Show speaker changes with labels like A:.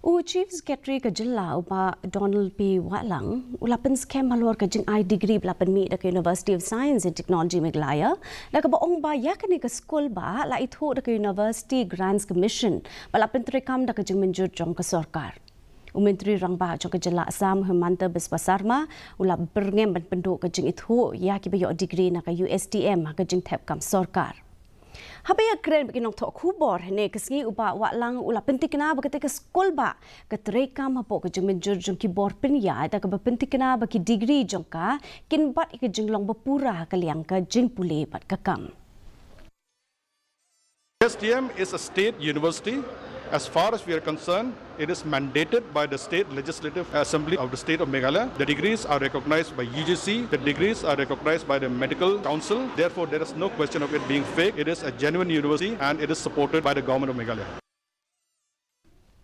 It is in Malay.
A: Chief Secretary ke Jylla upa Donald P. Watlang ula Pynskhem Halor ke Jingai degree belapan mi ke University of Science and Technology Meghalaya da ke boong ba ya ke ni ke skol ba la itho da ke University Grants Commission belapan terekam da ke jeng menjur jong ke sarkar. Menteri rang ba jong ke Jylla Assam Hemanta Biswa Sarma ula berngem ban penduk ke jeng itho ya ke bayo degree na ke Ustm ke jeng thep kam sarkar. Habaya keren bagi nong tok kubor ne kesngi uba Watlang ula pentikna bagi ke skol ba ke terekam hapo ke jeng menjur jong ki bor pinya da ke pentikna bagi degree jong ka kin bat ke jeng long bepura ke liang ke jeng pule bat ke kam.
B: Ustm is a state university. As far as we are concerned, it is mandated by the State Legislative Assembly of the State of Meghalaya. The degrees are recognized by UGC. The degrees are recognized by the Medical Council. Therefore, there is no question of it being fake. It is a genuine university and it is supported by the Government of Meghalaya.